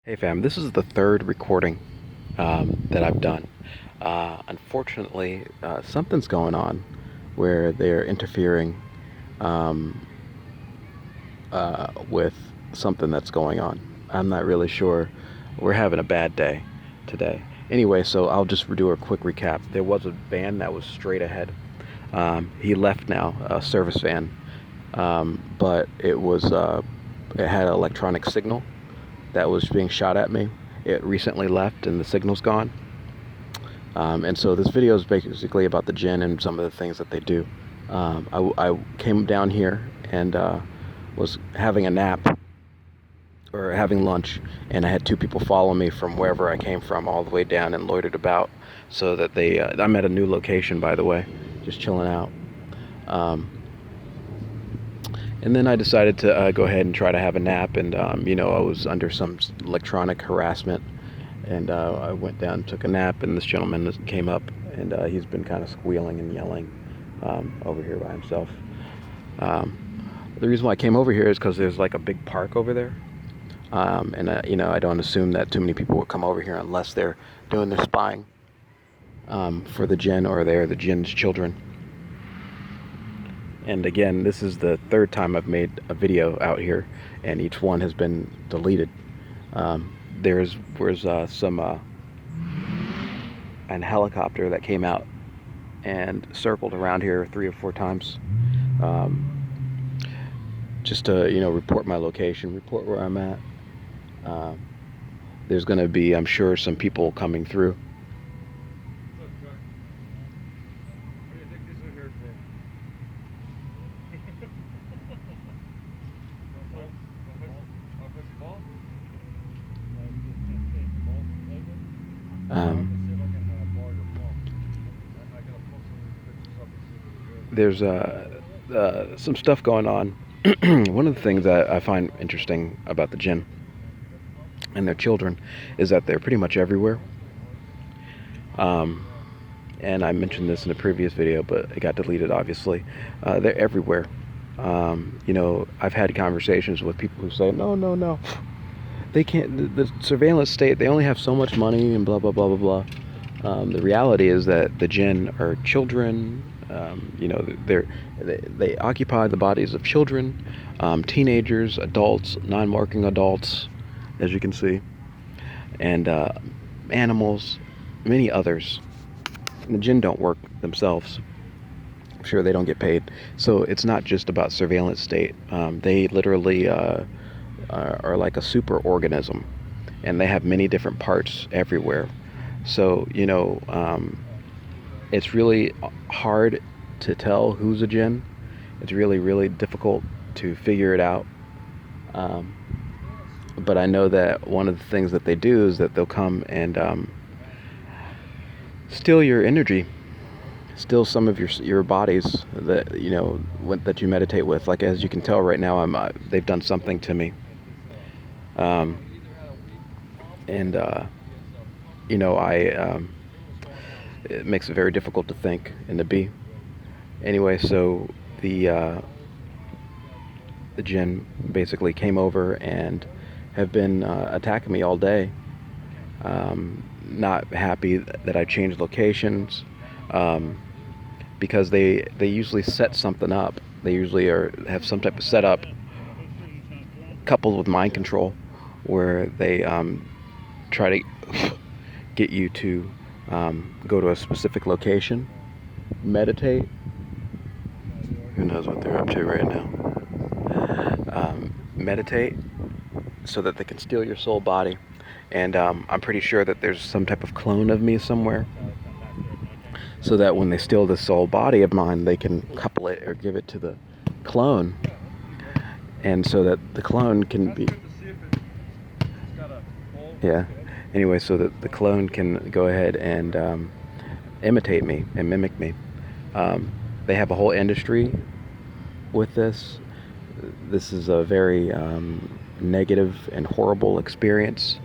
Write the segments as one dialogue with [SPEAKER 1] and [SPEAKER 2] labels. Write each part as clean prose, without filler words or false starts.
[SPEAKER 1] Hey fam, this is the third recording that I've done. Unfortunately, something's going on where they're interfering um, with something that's going on. I'm not really sure. We're having a bad day today. Anyway, so I'll just do a quick recap. There was a van that was straight ahead. He left now, a service van, but it had an electronic signal that was being shot at me. It recently left and the signal's gone. And so this video is basically about the Djinn and some of the things that they do. I came down here and was having a nap or having lunch, and I had two people follow me from wherever I came from all the way down and loitered about so that I'm at a new location, by the way, just chilling out. And then I decided to go ahead and try to have a nap, and I was under some electronic harassment, and I went down and took a nap, and this gentleman came up, and he's been kind of squealing and yelling over here by himself. The reason why I came over here is because there's like a big park over there, and I don't assume that too many people will come over here unless they're doing their spying for the Djinn or they're the Djinn's children. And again, this is the third time I've made a video out here, and each one has been deleted. There was an helicopter that came out and circled around here 3 or 4 times, just to report my location, report where I'm at. There's going to be, I'm sure, some people coming through. There's some stuff going on. One of the things that I find interesting about the Djinn and their children is that they're pretty much everywhere. And I mentioned this in a previous video, but it got deleted, obviously. They're everywhere. I've had conversations with people who say, no, they can't, the surveillance state, they only have so much money and blah, blah, blah, blah, blah. The reality is that the Djinn are children. They occupy the bodies of children, teenagers, adults, non-working adults, as you can see, and animals, many others. And the Djinn don't work themselves. I'm sure they don't get paid. So it's not just about surveillance state. They literally are like a super organism, and they have many different parts everywhere. So it's really hard to tell who's a Djinn. It's really, really difficult to figure it out. But I know that one of the things that they do is that they'll come and steal your energy, steal some of your bodies that that you meditate with. Like, as you can tell right now, they've done something to me. It makes it very difficult to think and to be. Anyway, so the Djinn basically came over and have been attacking me all day. Not happy that I changed locations, because they usually set something up. They usually have some type of setup coupled with mind control, where they try to get you to go to a specific location, meditate. Who knows what they're up to right now? Meditate so that they can steal your soul body. And I'm pretty sure that there's some type of clone of me somewhere, so that when they steal the soul body of mine, they can couple it or give it to the clone, and so that the clone can be anyway, so that the clone can go ahead and imitate me and mimic me. They have a whole industry with this. This is a very negative and horrible experience,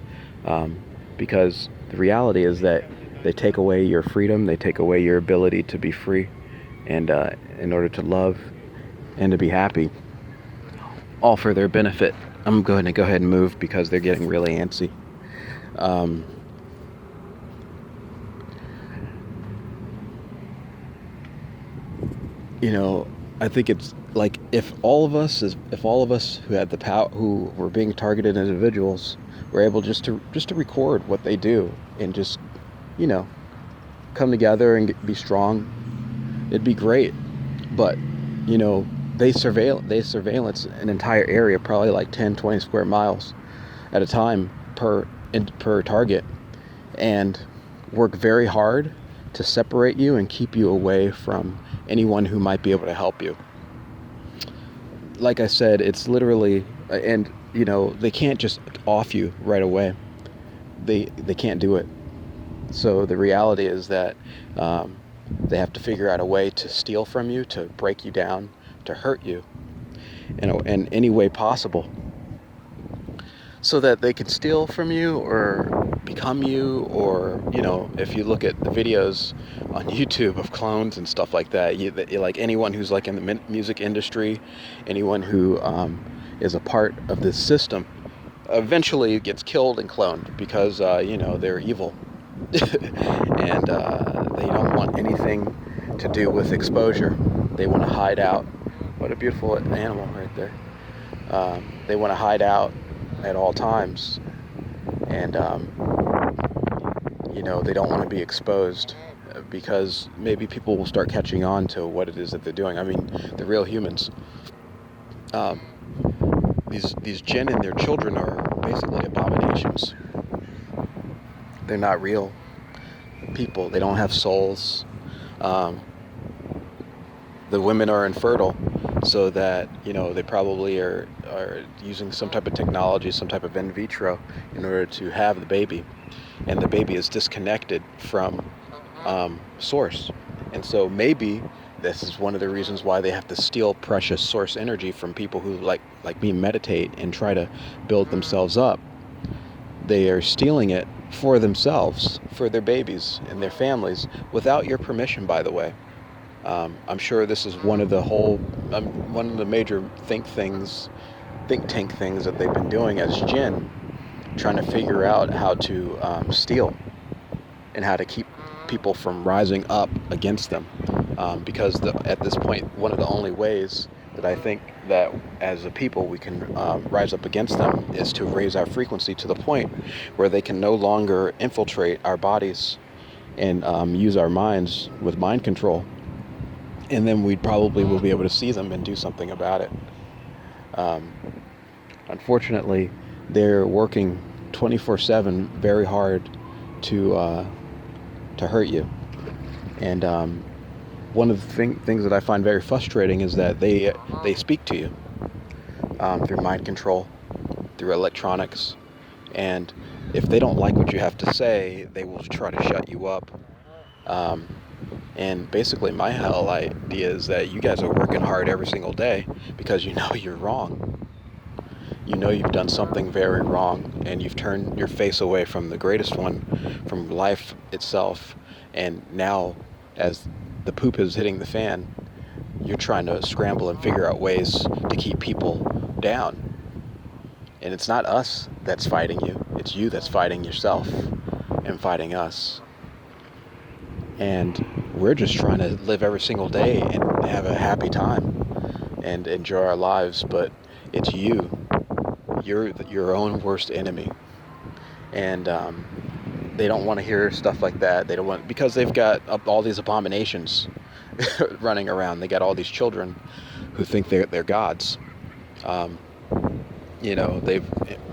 [SPEAKER 1] because the reality is that they take away your freedom, they take away your ability to be free, and in order to love and to be happy, all for their benefit. I'm going to go ahead and move because they're getting really antsy. Um, you know, I think it's like if all of us who had the power, who were being targeted individuals, were able just to record what they do and just, you know, come together and be strong, it'd be great. But, you know, they surveillance an entire area, probably like 10, 20 square miles at a time per target, and work very hard to separate you and keep you away from anyone who might be able to help you. Like I said, it's literally, and you know, they can't just off you right away. They can't do it. So the reality is that they have to figure out a way to steal from you, to break you down, to hurt you in any way possible, so that they can steal from you or become you. Or, you know, if you look at the videos on YouTube of clones and stuff like that, like anyone who's like in the music industry, anyone who is a part of this system eventually gets killed and cloned because you know, they're evil. And they don't want anything to do with exposure. They want to hide out. What a beautiful animal right there. They want to hide out at all times, and you know, they don't want to be exposed because maybe people will start catching on to what it is that they're doing. I mean, the real humans. Um, these Djinn and their children are basically abominations. They're not real people. They don't have souls. Um, the women are infertile, so that, you know, they probably are using some type of technology, some type of in vitro, in order to have the baby, and the baby is disconnected from source. And so maybe this is one of the reasons why they have to steal precious source energy from people who like me meditate and try to build themselves up. They are stealing it for themselves, for their babies and their families, without your permission, by the way. I'm sure this is one of the major think tank things that they've been doing as Djinn, trying to figure out how to steal and how to keep people from rising up against them. Because at this point, one of the only ways that I think that as a people we can rise up against them is to raise our frequency to the point where they can no longer infiltrate our bodies and use our minds with mind control. And then we probably will be able to see them and do something about it. Unfortunately, they're working 24/7 very hard to hurt you. And one of the things that I find very frustrating is that they speak to you through mind control, through electronics, and if they don't like what you have to say, they will try to shut you up. And basically, my whole idea is that you guys are working hard every single day because you know you're wrong. You know you've done something very wrong, and you've turned your face away from the greatest one, from life itself. And now, as the poop is hitting the fan, you're trying to scramble and figure out ways to keep people down. And it's not us that's fighting you. It's you that's fighting yourself and fighting us. And we're just trying to live every single day and have a happy time and enjoy our lives. But it's you. You're your own worst enemy. And they don't want to hear stuff like that. They don't want, because they've got all these abominations running around. They got all these children who think they're gods. You know, they've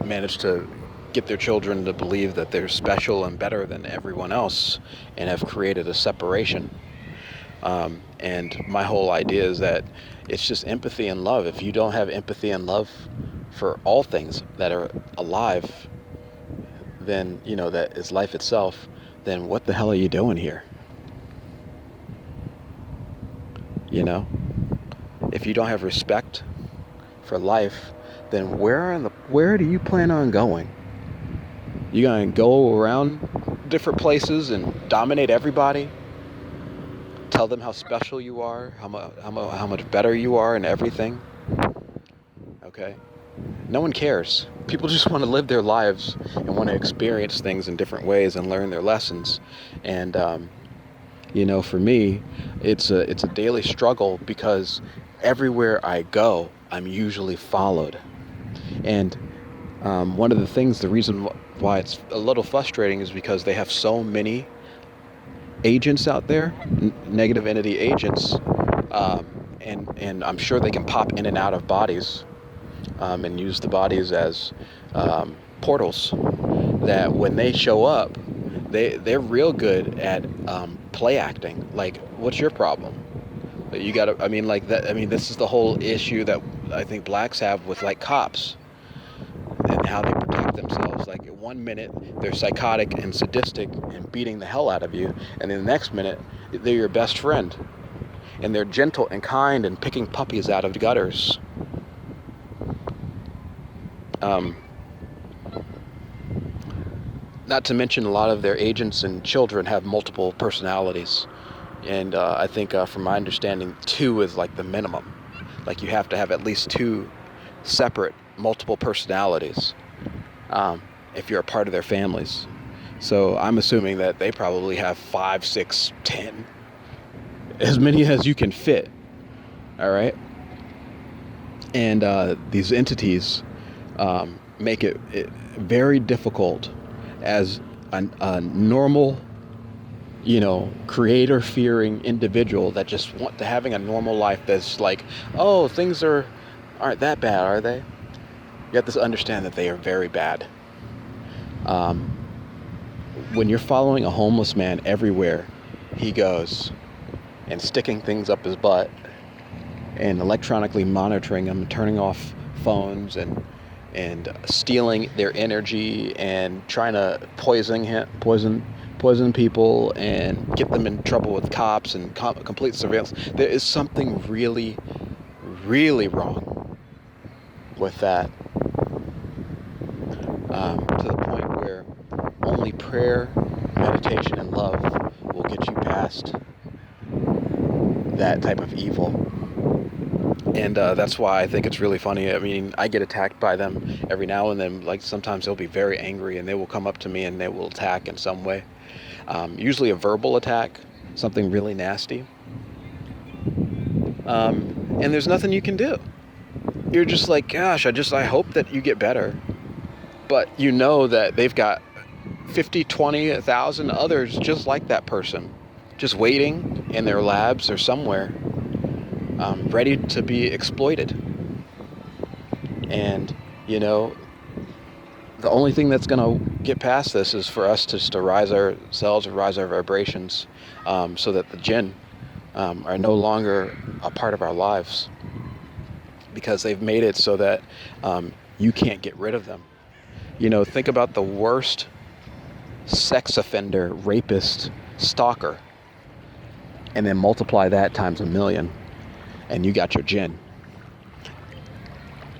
[SPEAKER 1] managed to get their children to believe that they're special and better than everyone else, and have created a separation. And my whole idea is that it's just empathy and love. If you don't have empathy and love for all things that are alive, then, you know, that is life itself, then what the hell are you doing here? You know? If you don't have respect for life, then where do you plan on going? You gonna go around different places and dominate everybody? Tell them how special you are, how much better you are and everything? Okay? No one cares. People just want to live their lives and want to experience things in different ways and learn their lessons. And for me, it's a daily struggle because everywhere I go, I'm usually followed. And one of the things, the reason why it's a little frustrating is because they have so many agents out there, negative entity agents, and I'm sure they can pop in and out of bodies, and use the bodies as portals. That when they show up, they're real good at play acting. Like, what's your problem? You gotta. I mean, like that. I mean, this is the whole issue that I think blacks have with like cops and how they protect themselves. Like, at 1 minute they're psychotic and sadistic and beating the hell out of you, and then the next minute they're your best friend, and they're gentle and kind and picking puppies out of the gutters. Not to mention, a lot of their agents and children have multiple personalities, and I think, from my understanding, 2 is like the minimum. Like, you have to have at least 2 separate, multiple personalities if you're a part of their families. So I'm assuming that they probably have 5, 6, 10, as many as you can fit. All right, and these entities make it very difficult as a normal, creator-fearing individual that just want to having a normal life that's like, oh, things aren't that bad, are they? You have to understand that they are very bad. When you're following a homeless man everywhere he goes and sticking things up his butt and electronically monitoring him, turning off phones and stealing their energy and trying to poison people and get them in trouble with cops and complete surveillance. There is something really, really wrong with that. To the point where only prayer, meditation, and love will get you past that type of evil. And that's why I think it's really funny. I mean, I get attacked by them every now and then. Like, sometimes they'll be very angry and they will come up to me and they will attack in some way. Usually a verbal attack, something really nasty. And there's nothing you can do. You're just like, gosh, I hope that you get better. But you know that they've got 50, 20, 1,000 others just like that person, just waiting in their labs or somewhere, ready to be exploited. And, the only thing that's going to get past this is for us just to rise ourselves, rise our vibrations, so that the Djinn are no longer a part of our lives, because they've made it so that you can't get rid of them. Think about the worst sex offender, rapist, stalker, and then multiply that times 1,000,000, and you got your Djinn.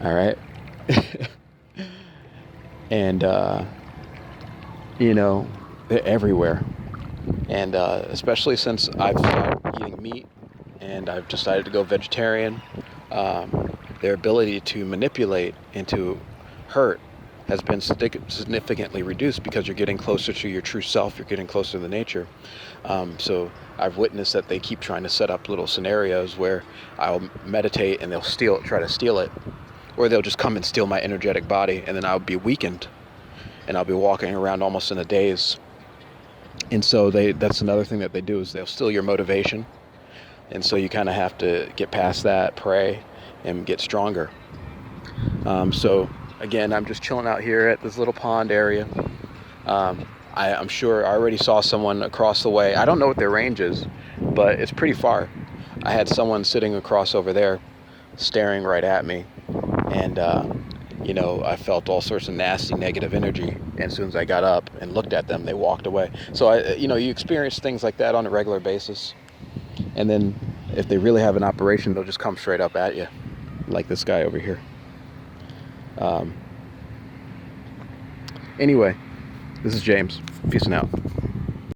[SPEAKER 1] All right? And, they're everywhere. And especially since I've started eating meat and I've decided to go vegetarian, their ability to manipulate and to hurt has been significantly reduced, because you're getting closer to your true self, you're getting closer to nature. So I've witnessed that they keep trying to set up little scenarios where I'll meditate and they'll try to steal it, or they'll just come and steal my energetic body, and then I'll be weakened and I'll be walking around almost in a daze. And so that's another thing that they do, is they'll steal your motivation. And so you kind of have to get past that, pray, and get stronger. So again, I'm just chilling out here at this little pond area. I'm sure I already saw someone across the way. I don't know what their range is, but it's pretty far. I had someone sitting across over there staring right at me. And, I felt all sorts of nasty, negative energy. And as soon as I got up and looked at them, they walked away. So, you experience things like that on a regular basis. And then if they really have an operation, they'll just come straight up at you, like this guy over here. Anyway, this is James. Peace and out.